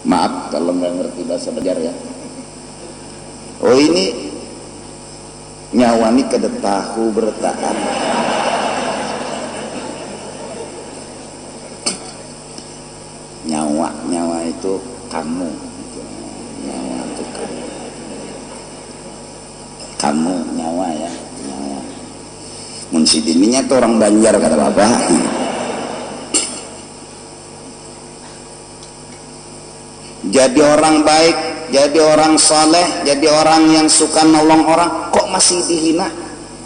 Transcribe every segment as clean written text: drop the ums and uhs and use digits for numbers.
Maaf kalau nggak ngerti bahasa Banjar ya. Oh ini nyawa ini kada tahu bertahan. Nyawa itu kamu. Nyawa itu kamu. Kamu nyawa ya. Nyawa. Mun si dininya tuh orang Banjar kata bapak. Jadi orang baik, jadi orang saleh, jadi orang yang suka nolong orang, kok masih dihina,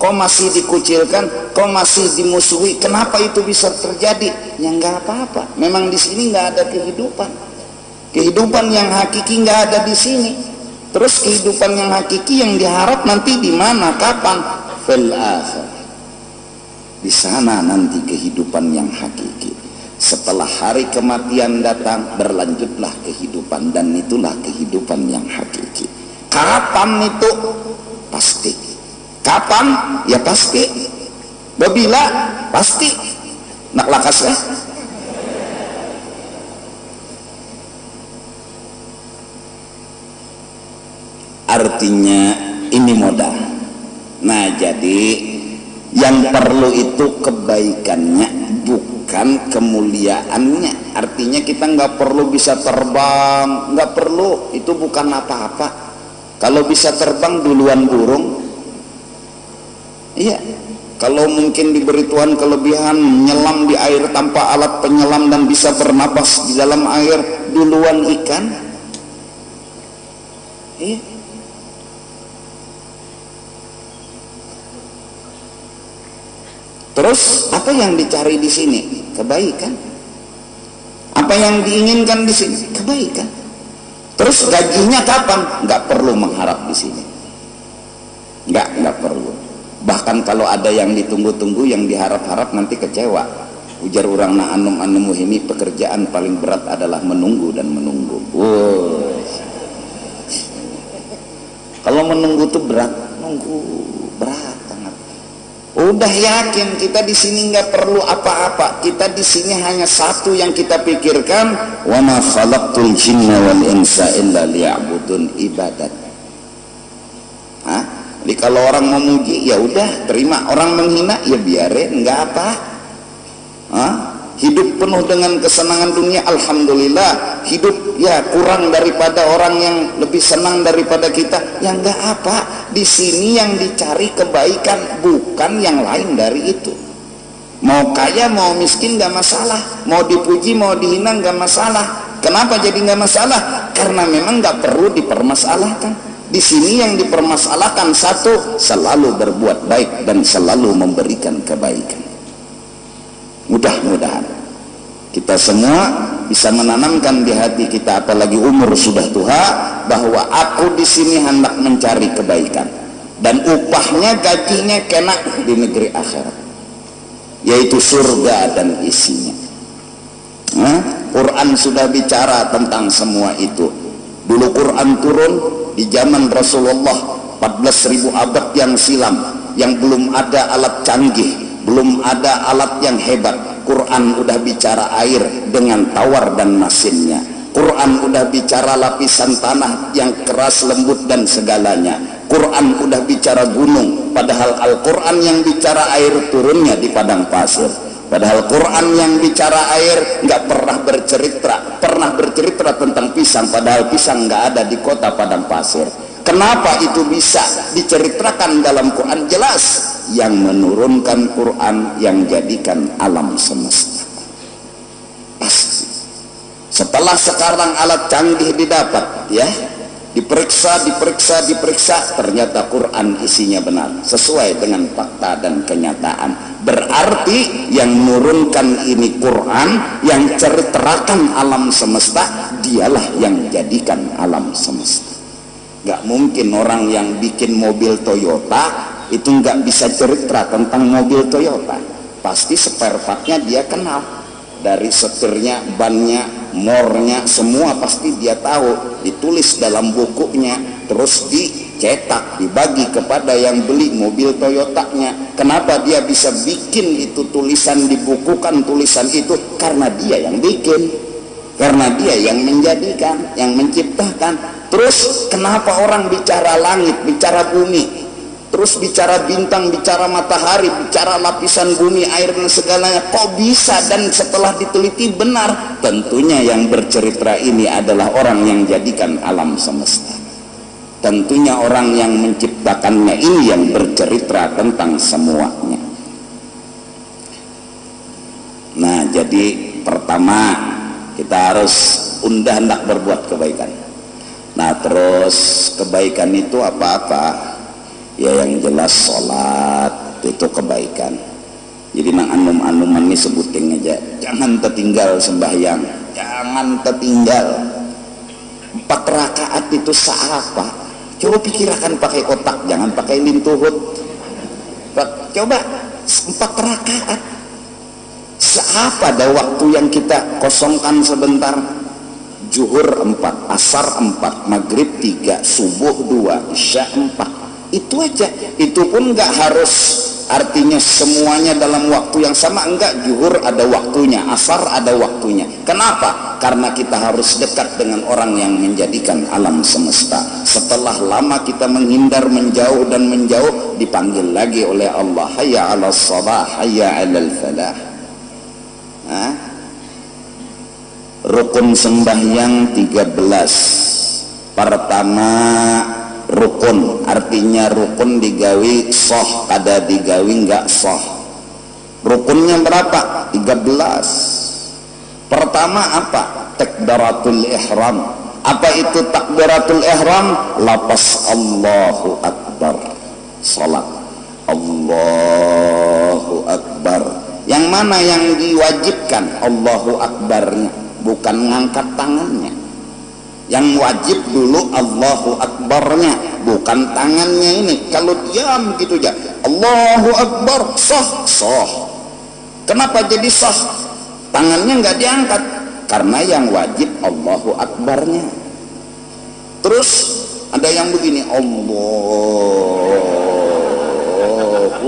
kok masih dikucilkan, kok masih dimusuhi? Kenapa itu bisa terjadi? Ya nggak apa-apa. Memang di sini nggak ada kehidupan. Kehidupan yang hakiki nggak ada di sini. Terus kehidupan yang hakiki yang diharap nanti di mana? Kapan? Fil akhirah. Di sana nanti kehidupan yang hakiki. Setelah hari kematian datang, berlanjutlah kehidupan, dan itulah kehidupan yang hakiki. Kapan itu? Pasti. Kapan? Ya pasti. Babila? Pasti. Nak lakas ya? Artinya ini modal. Nah jadi yang perlu itu kebaikannya, bukan kemuliaannya. Artinya kita nggak perlu bisa terbang, nggak perlu, itu bukan apa-apa. Kalau bisa terbang duluan burung. Iya. Kalau mungkin diberi Tuhan kelebihan menyelam di air tanpa alat penyelam dan bisa bernapas di dalam air duluan ikan. Iya. Terus apa yang dicari di sini? Kebaikan. Apa yang diinginkan di sini? Kebaikan. Terus gajinya kapan? Nggak perlu mengharap di sini. Nggak perlu. Bahkan kalau ada yang ditunggu-tunggu, yang diharap-harap nanti kecewa. Ujar orang na anum ini pekerjaan paling berat adalah menunggu dan menunggu. Wow. Kalau menunggu tuh berat, nunggu berat. Udah yakin kita di sini nggak perlu apa-apa. Kita di sini hanya satu yang kita pikirkan, wa ma khalaqtul jinna wal insa illa liya'budun, ibadat. Hah? Jadi kalau orang memuji ya udah terima, orang menghina ya biarin, nggak apa. Hah? Hidup penuh dengan kesenangan dunia, alhamdulillah. Hidup ya kurang daripada orang yang lebih senang daripada kita, ya nggak apa. Di sini yang dicari kebaikan, bukan yang lain dari itu. Mau kaya mau miskin nggak masalah, mau dipuji mau dihina nggak masalah. Kenapa jadi nggak masalah? Karena memang nggak perlu dipermasalahkan. Di sini yang dipermasalahkan satu, selalu berbuat baik dan selalu memberikan kebaikan. Mudah-mudahan kita semua bisa menanamkan di hati kita, apalagi umur sudah tua, bahwa aku di sini hendak mencari kebaikan dan upahnya, gajinya kena di negeri akhirat, yaitu surga dan isinya. Quran sudah bicara tentang semua itu. Dulu Quran turun di zaman Rasulullah 14.000 abad yang silam, yang belum ada alat canggih, belum ada alat yang hebat. Quran udah bicara air dengan tawar dan masinnya. Quran udah bicara lapisan tanah yang keras, lembut dan segalanya. Quran udah bicara gunung, padahal Al-Quran yang bicara air turunnya di padang pasir. Padahal Quran yang bicara air nggak pernah bercerita tentang pisang, padahal pisang nggak ada di kota padang pasir. Kenapa itu bisa diceritakan dalam Quran? Jelas, yang menurunkan Quran yang jadikan alam semesta. Pasti. Setelah sekarang alat canggih didapat, ya, diperiksa, ternyata Quran isinya benar, sesuai dengan fakta dan kenyataan. Berarti yang menurunkan ini Quran, yang ceritakan alam semesta, dialah yang jadikan alam semesta. Gak mungkin orang yang bikin mobil Toyota itu nggak bisa cerita tentang mobil Toyota. Pasti spare partnya dia kenal, dari setirnya, bannya, mornya, semua pasti dia tahu. Ditulis dalam bukunya, terus dicetak, dibagi kepada yang beli mobil Toyotanya. Kenapa dia bisa bikin itu tulisan, dibukukan tulisan itu? Karena dia yang bikin. karena dia yang menjadikan, yang menciptakan. Terus kenapa orang bicara langit, bicara bumi, terus bicara bintang, bicara matahari, bicara lapisan bumi, air dan segalanya, kok bisa? Dan setelah diteliti benar, tentunya yang bercerita ini adalah orang yang jadikan alam semesta. Tentunya orang yang menciptakannya ini yang bercerita tentang semuanya. Nah, jadi pertama kita harus hendak berbuat kebaikan. Nah, terus kebaikan itu apa-apa? Ya yang jelas sholat itu kebaikan. Jadi nang anum-anuman ini sebutin aja, jangan tertinggal sembahyang, jangan tertinggal 4 rakaat itu seapa? Coba pikirkan pakai otak, jangan pakai lintuhut. Coba 4 rakaat seapa ada waktu yang kita kosongkan sebentar. Zuhur 4, asar 4, maghrib 3, subuh 2, isya 4. Itu aja. Itu pun nggak harus artinya semuanya dalam waktu yang sama, enggak. Zuhur ada waktunya, asar ada waktunya. Kenapa? Karena kita harus dekat dengan orang yang menjadikan alam semesta. Setelah lama kita menghindar, menjauh dan menjauh, dipanggil lagi oleh Allah, hayya 'alas shalah, hayya 'alal falah. Rukun sembahyang 13. Pertama, rukun artinya rukun digawi soh, ada digawi nggak soh. Rukunnya berapa? 13. Pertama apa? Takbiratul ihram. Apa itu takbiratul ihram? Lapas Allahu Akbar, salat Allahu Akbar. Yang mana yang diwajibkan? Allahu Akbarnya, bukan ngangkat tangannya. Yang wajib dulu Allahu Akbarnya, bukan tangannya ini. Kalau diam gitu aja Allahu Akbar, sah, sah. Kenapa jadi sah? Tangannya nggak diangkat, karena yang wajib Allahu Akbarnya. Terus ada yang begini, Allahu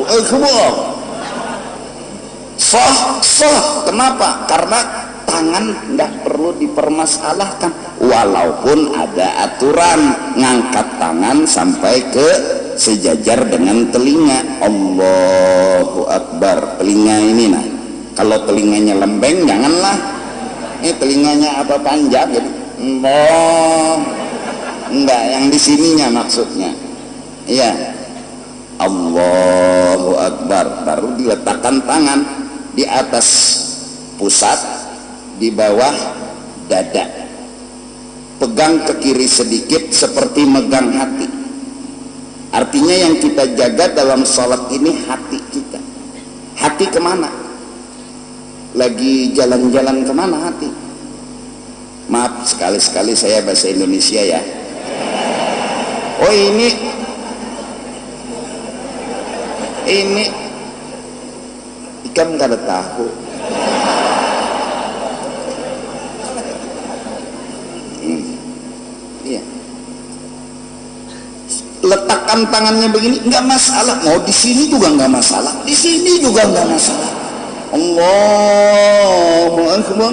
Akbar, sah, sah. Kenapa? Karena tangan nggak perlu dipermasalahkan, walaupun ada aturan ngangkat tangan sampai ke sejajar dengan telinga. Allahu Akbar, telinga ini. Nah, kalau telinganya lembeng janganlah. Ini telinganya apa panjang gitu. Enggak, yang di sininya maksudnya. Iya. Allahu Akbar, baru diletakkan tangan di atas pusat, di bawah dada. Pegang ke kiri sedikit seperti megang hati. Artinya yang kita jaga dalam sholat ini hati kita. Hati kemana? Lagi jalan-jalan kemana hati? Maaf, sekali-sekali saya bahasa Indonesia ya. Oh ini ikan gak ada tahu. Iya. Letakkan tangannya begini nggak masalah. Mau di sini juga nggak masalah, di sini juga nggak masalah. Allahu Akbar,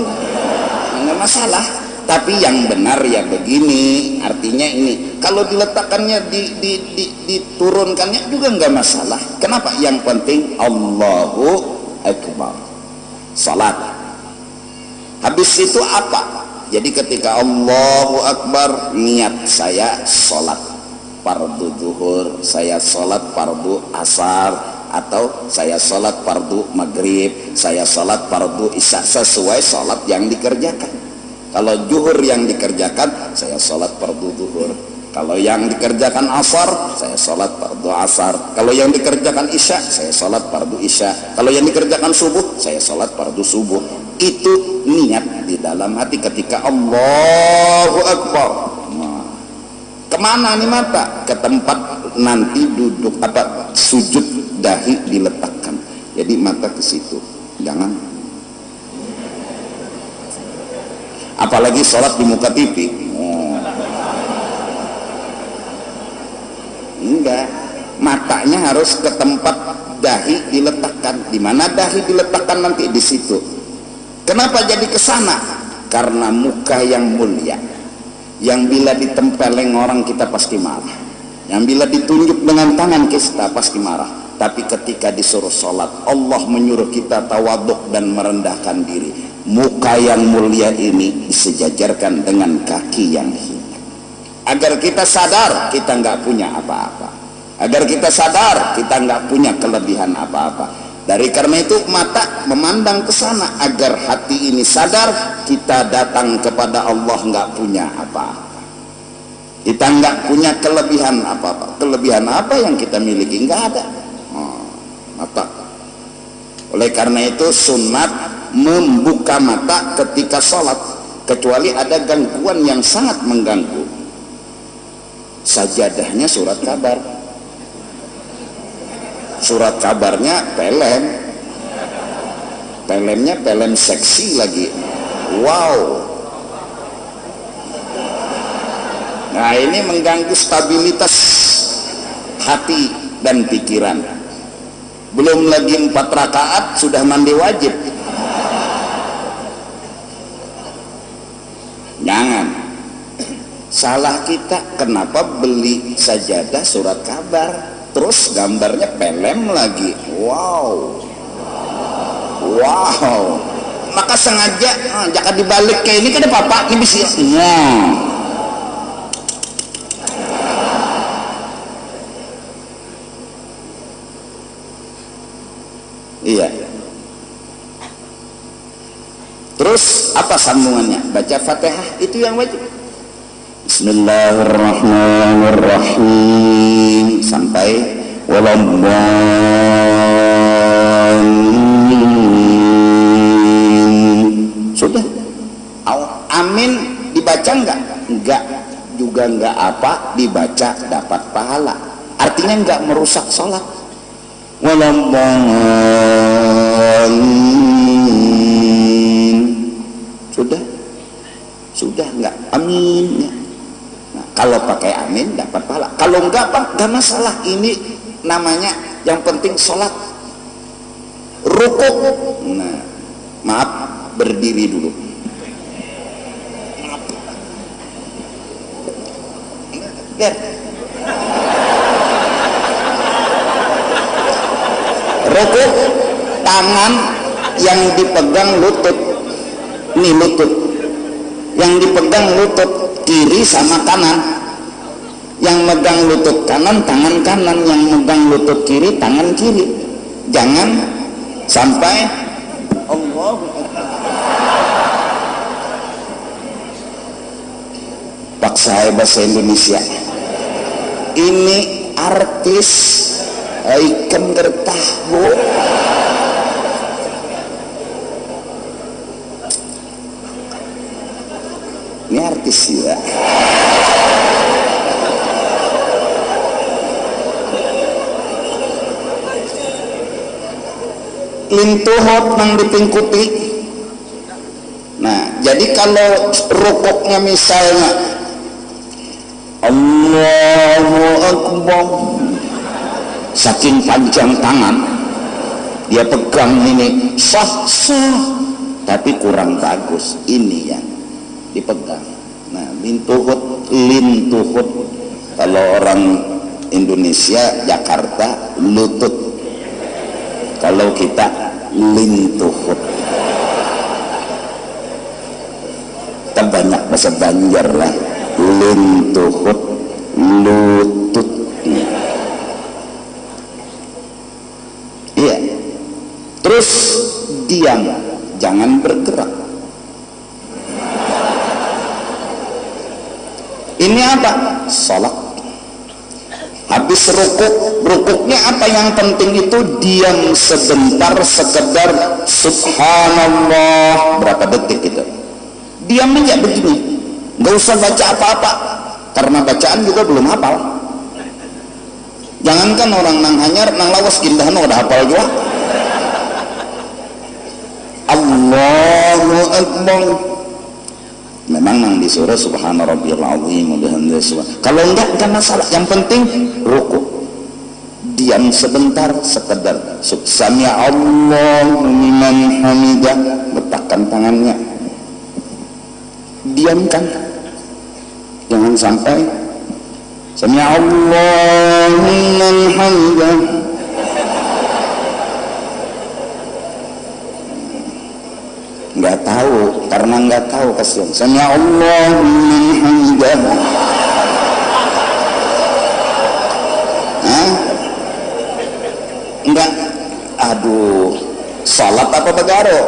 nggak masalah. Tapi yang benar ya begini, artinya ini. Kalau diletakkannya diturunkannya juga nggak masalah. Kenapa? Yang penting Allahu Akbar, salat. Habis itu apa? Jadi ketika Allahu Akbar, niat saya sholat fardu zuhur, saya sholat fardu asar, atau saya sholat fardu maghrib, saya sholat fardu isya, sesuai sholat yang dikerjakan. Kalau zuhur yang dikerjakan, saya sholat fardu zuhur. Kalau yang dikerjakan asar, saya sholat fardu asar. Kalau yang dikerjakan isya, saya sholat fardu isya. Kalau yang dikerjakan subuh, saya sholat fardu subuh. Itu niat di dalam hati ketika Allahu Akbar. Nah, kemana nih mata? Ke tempat nanti duduk apa sujud dahi diletakkan. Jadi mata ke situ, jangan. Apalagi sholat di muka TV. Enggak, matanya harus ke tempat dahi diletakkan. Di mana dahi diletakkan nanti? Di situ. Kenapa jadi ke sana? karena muka yang mulia, yang bila ditempeleng orang kita pasti marah, yang bila ditunjuk dengan tangan kita pasti marah. Tapi ketika disuruh sholat, Allah menyuruh kita tawaduk dan merendahkan diri. Muka yang mulia ini disejajarkan dengan kaki yang hina, agar kita sadar kita nggak punya apa-apa, agar kita sadar kita nggak punya kelebihan apa-apa. Dari karena itu mata memandang ke sana, agar hati ini sadar kita datang kepada Allah nggak punya apa-apa, kita nggak punya kelebihan apa-apa. Kelebihan apa yang kita miliki? Nggak ada. Mata. Oleh karena itu sunat membuka mata ketika sholat, kecuali ada gangguan yang sangat mengganggu. Sajadahnya surat kabar, surat kabarnya pelemnya pelem seksi lagi. Wow. Nah, ini mengganggu stabilitas hati dan pikiran. Belum lagi 4 rakaat sudah mandi wajib. Jangan. Salah kita, kenapa beli sajadah surat kabar terus gambarnya pelem lagi. Wow. Maka sengaja jangan dibalik kayak ini, kan ada papa ini bisa. Iya. Terus apa sambungannya? Baca Fatihah itu yang wajib. Bismillahirrahmanirrahim sampai waladdallin. Sudah. Amin dibaca enggak? Enggak. Juga enggak apa, dibaca dapat pahala. Artinya enggak merusak sholat. Waladdallin. Sudah enggak? Amin. Nah, kalau pakai amin dapat pahala. Kalau enggak Pak, enggak masalah. Ini namanya yang penting sholat. Rukuk. Nah, maaf, berdiri dulu. Biar. Rukuk, tangan yang dipegang lutut. Nih lutut. Yang dipegang lutut kiri sama kanan. Yang megang lutut kanan tangan kanan, yang megang lutut kiri tangan kiri. Jangan sampai Allah. Paksa bahasa Indonesia. Ini artis ikan gertah bu. Ini artis ya. Lintuhot nang dipingkuti. Nah, jadi kalau rukuknya misalnya Allahu Akbar, saking panjang tangan dia pegang ini sah, tapi kurang bagus ini yang dipegang. Nah, lintuhut kalau orang Indonesia Jakarta lutut, kalau kita lintuhut. Kita banyak bahasa Banjar lah. Lintuhut, lutut. Iya. Terus diam, jangan bergerak. Ini apa? Salat. Habis rukuknya apa yang penting itu diam sebentar, sekedar subhanallah berapa detik itu. Diam aja begini, nggak usah baca apa-apa, karena bacaan juga belum hafal. Jangankan orang nang hanyar, nang lawas indah no udah hafal juga. Allahu Akbar. Memang nang disuruh subhana rabbiyal azim wa bihamdihi. Kalau enggak masalah, yang penting rukuk. Diam sebentar, sekedar sami Allahu liman hamidah, letakkan tangannya. diamkan, jangan sampai sami Allahu liman hamidah. Nggak tahu, karena nggak tahu kasihan. Sami Allahu liman hamidah. Enggak, aduh, salat apa begaro?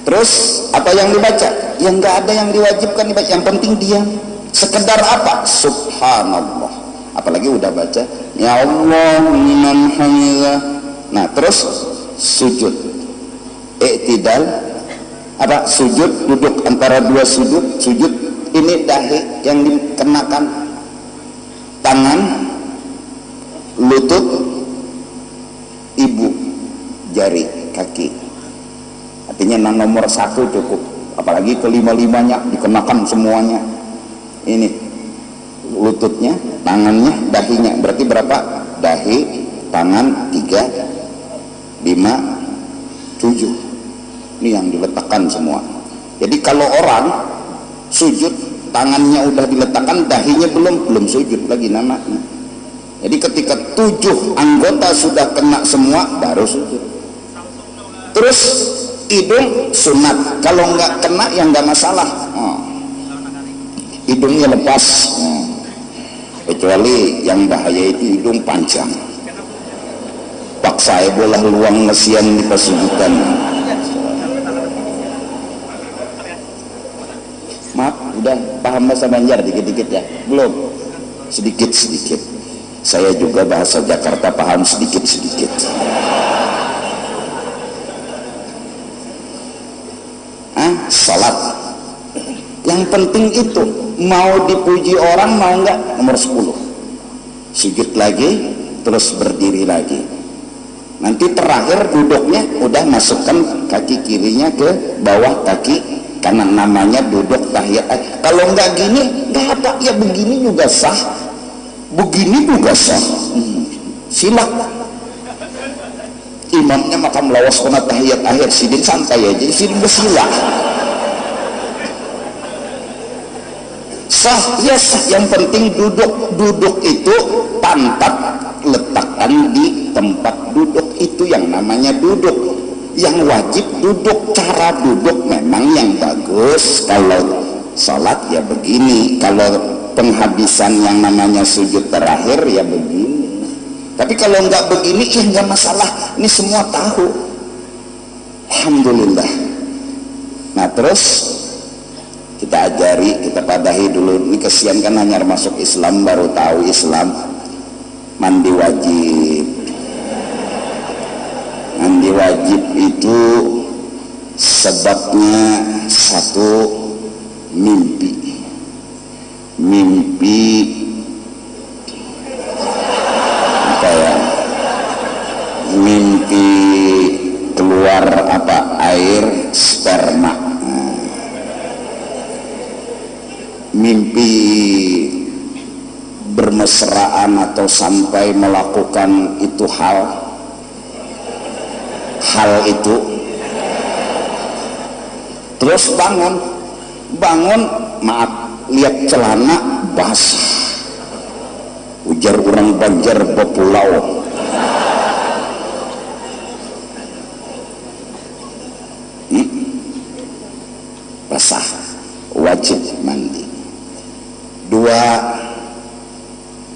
Terus apa yang dibaca? Yang nggak ada yang diwajibkan dibaca, yang penting diam. Sekedar apa? Subhanallah. Apalagi udah baca ya Allah liman hamidah. Nah terus sujud, i'tidal apa? Sujud, duduk antara dua sujud. Sujud ini dahi yang dikenakan, tangan, lutut, ibu jari kaki. Artinya nomor satu cukup, apalagi kelima-limanya dikenakan semuanya. Ini lututnya, tangannya, dahinya. Berarti berapa? Dahi, tangan 3, 5, 7. Ini yang diletakkan semua. Jadi kalau orang sujud, tangannya udah diletakkan, dahinya belum sujud lagi namanya. Jadi ketika 7 anggota sudah kena semua, baru sujud. Terus hidung sunat, kalau nggak kena ya nggak masalah. Hidungnya lepas, kecuali yang bahaya itu hidung panjang, paksa bola luang mesian di pasujudan. Maaf, udah paham bahasa Banjar dikit-dikit ya? Belum? Sedikit-sedikit. Saya juga bahasa Jakarta paham sedikit-sedikit. Salat yang penting itu, mau dipuji orang mau enggak, nomor 10. Sujud lagi, terus berdiri lagi. Nanti terakhir duduknya udah masukkan kaki kirinya ke bawah kaki kanan, namanya duduk tahiyat. Kalau enggak gini enggak ada, ya begini juga sah, begini juga sah. Silak imamnya makam lawas kena tahiyat akhir, sidin santai aja, sidin bersilah sah, ya sah. Yang penting duduk itu pantat letakkan di tempat duduk, itu yang namanya duduk. Yang wajib duduk, cara duduk memang yang bagus. Kalau salat ya begini, kalau penghabisan yang namanya sujud terakhir ya begini. Tapi kalau nggak begini ya nggak masalah, ini semua tahu, alhamdulillah. Nah terus kita ajari, kita padahi dulu. Ini kesian kan hanya masuk Islam baru tahu Islam. Mandi wajib. Mandi wajib itu sebabnya satu, mimpi. Mimpi apa ya? Mimpi keluar apa? Air sperma. Mimpi bermesraan atau sampai melakukan itu hal itu, terus bangun maaf, lihat celana basah, ujar orang Banjar bepulau, basah, wajib mandi. 2,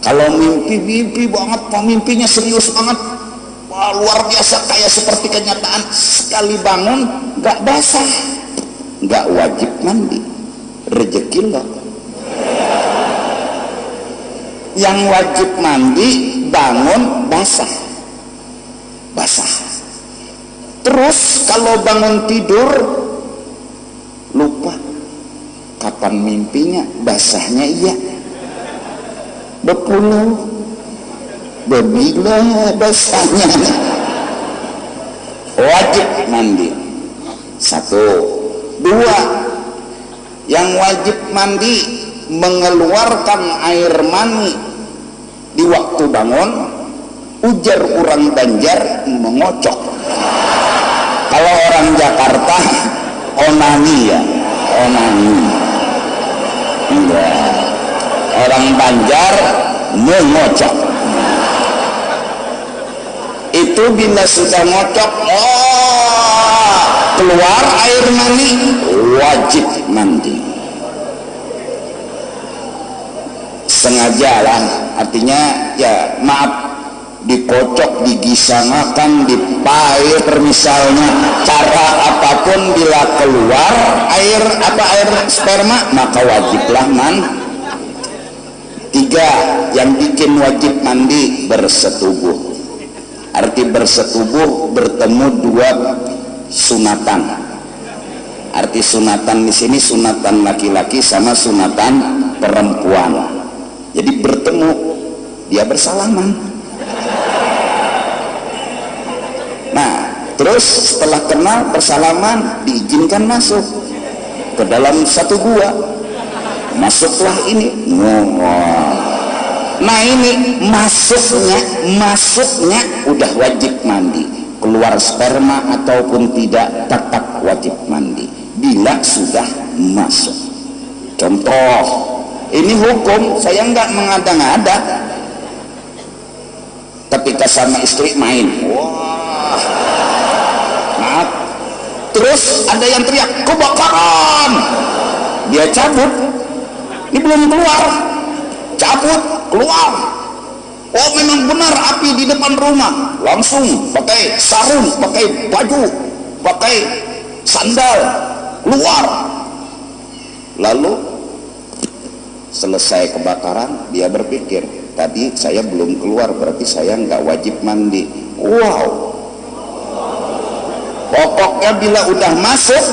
kalau mimpi banget, mimpinya serius banget, wah, luar biasa kayak seperti kenyataan, sekali bangun gak basah, gak wajib mandi, rezeki loh. Yang wajib mandi bangun basah. Terus kalau bangun tidur lupa kapan mimpinya, basahnya iya, bepuluh, bebila basahnya, wajib mandi. 1. 2, yang wajib mandi mengeluarkan air mani di waktu bangun, ujar orang Banjar mengocok. Kalau orang Jakarta onani ya, onani. Enggak. Orang Banjar mengocok. Itu bila sudah ngocok, keluar air mani, wajib mandi. Sengaja lah, artinya ya maaf, dikocok, digisangakan, dipair misalnya, cara apapun bila keluar air sperma maka wajiblah mandi. 3 yang bikin wajib mandi bersetubuh. Arti bersetubuh, bertemu 2 sunatan. Arti sunatan di sini sunatan laki-laki sama sunatan perempuan. Jadi bertemu, dia bersalaman. Nah, terus setelah kenal bersalaman, diizinkan masuk ke dalam satu gua. Masuklah ini. Nah ini masuknya udah wajib mandi. Keluar sperma ataupun tidak tetap wajib mandi bila sudah masuk. Contoh, ini hukum, saya nggak mengada-ngada. Ketika sama istri main, wah, maaf. Terus ada yang teriak kebakaran, dia cabut. Ini belum keluar, cabut, keluar. Oh memang benar api di depan rumah, langsung pakai sarung, pakai baju, pakai sandal, keluar. Lalu selesai kebakaran, dia berpikir, tadi saya belum keluar, berarti saya nggak wajib mandi. Wow, pokoknya bila udah masuk,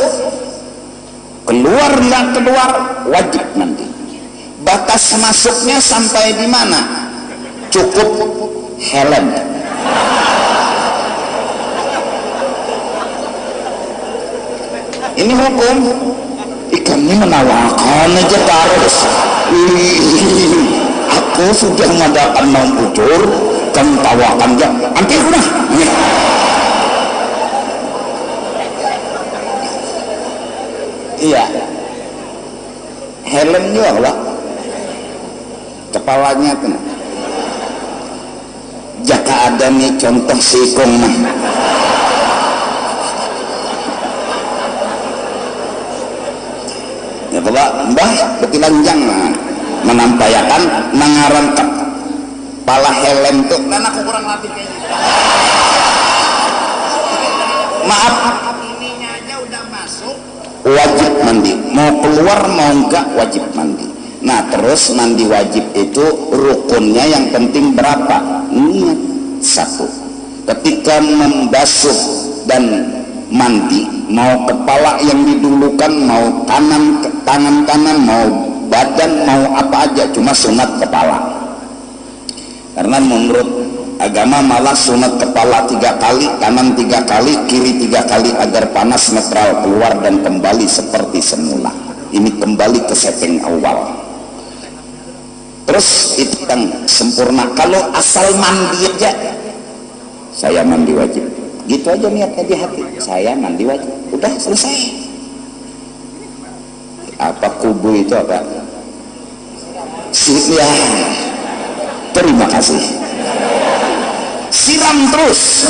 keluar nggak keluar, wajib mandi. Batas masuknya sampai di mana? Cukup helm. Ini hukum. Ikan ini menawarkan aja terus. Aku sudah mengadakan mau bujur, kamu tawakan ya. Nanti udah. Iya. Helm juga lah. Kepalanya tuh. Jaka ada nih contoh sikong mah. Ya Bapak, Mbah betilanjang menampayakan nangaran kepala helm tuh. Dan aku kurang latih kayaknya. Maaf, ininya aja udah masuk. Wajib mandi. Mau keluar mau enggak wajib mandi. Nah terus mandi wajib itu rukunnya yang penting berapa? Niat. 1. Ketika membasuh dan mandi, mau kepala yang didulukan, mau tangan kanan, mau badan, mau apa aja, cuma sunat kepala. Karena menurut agama malah sunat kepala 3 kali, kanan 3 kali, kiri 3 kali agar panas netral keluar dan kembali seperti semula. Ini kembali ke setting awal. Terus itu yang sempurna. Kalau asal mandi aja, saya mandi wajib, gitu aja niatnya di hati, saya mandi wajib, udah selesai. Apa kubu itu apa? Ya, terima kasih. Siram terus,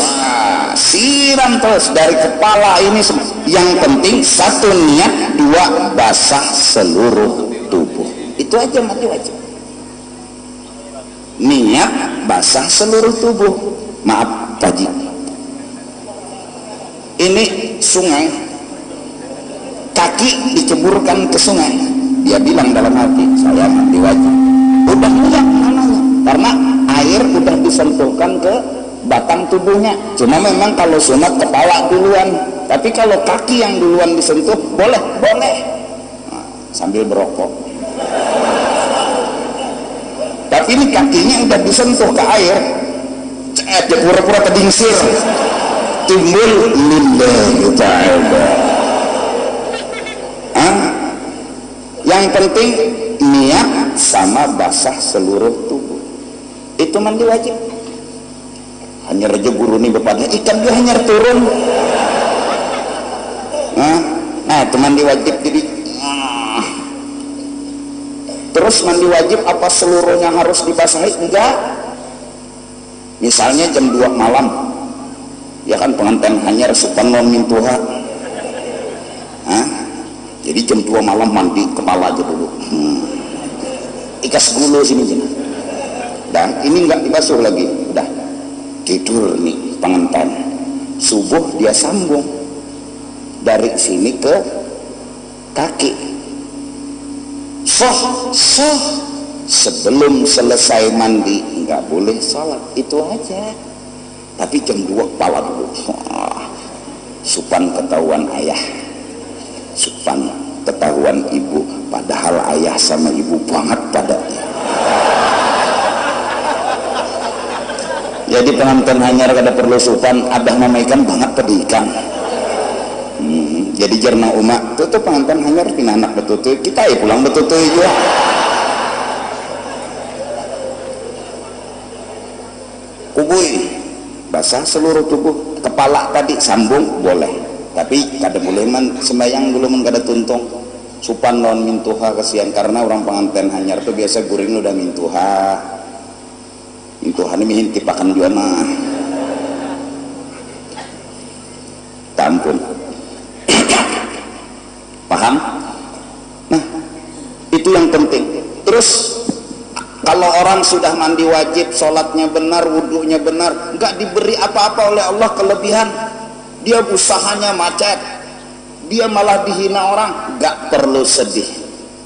siram terus dari kepala ini semua. Yang penting 1 niat, 2 basah seluruh tubuh. Itu aja mandi wajib. Niat basah seluruh tubuh. Maaf tadi, ini sungai, kaki diceburkan ke sungai, dia bilang dalam hati, saya mandi wajib. Udah enggak namanya, karena air udah disentuhkan ke batang tubuhnya. Cuma memang kalau sunat kepala duluan, tapi kalau kaki yang duluan disentuh boleh. Nah, sambil berokok. Tapi ini kakinya udah disentuh ke air, dia pura-pura kedingsir, timbul lillahi ta'ala. Yang penting niat sama basah seluruh tubuh. Itu mandi wajib. Hanya rejo guru nih bepadnya ikan dia hanya turun. Nah itu mandi wajib. Jadi terus mandi wajib apa seluruhnya harus dibasahi? Enggak. Misalnya jam 2 malam ya kan pengantin hanyar supan non mintuha, jadi jam 2 malam mandi kepala aja dulu, ikas gulu sini sini, dan ini enggak dibasuh lagi, udah tidur nih pengantin. Subuh dia sambung dari sini ke kaki, soh sebelum selesai mandi nggak boleh sholat, itu aja. Tapi jam 2 kepala dulu, supan ketahuan ayah, supan ketahuan ibu, padahal ayah sama ibu banget padanya. Jadi pengantin hanyar kada perlu supan, abah mamaikan banget pedikan. Jadi jerna umat tuh pengantin hanyar pina anak betutu, kita ya pulang betutu juga. Kubui basah seluruh tubuh, kepala tadi sambung boleh, tapi kada boleh man sembayang dulu man kada tuntung. Supan non mintuha kasihan, karena orang pengantin hanyar tuh biasa guring udah mintuha ini mihin tipakan juga mah tampun. Paham? Nah itu yang penting. Terus kalau orang sudah mandi wajib, sholatnya benar, wudhunya benar, nggak diberi apa-apa oleh Allah kelebihan, dia usahanya macet, dia malah dihina orang, nggak perlu sedih.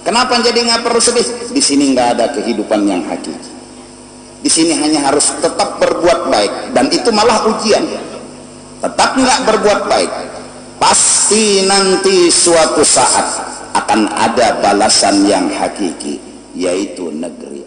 Kenapa jadi nggak perlu sedih? Di sini nggak ada kehidupan yang hakiki. Di sini hanya harus tetap berbuat baik, dan itu malah ujian. Tetap nggak berbuat baik, pasti nanti suatu saat akan ada balasan yang hakiki, yaitu negeri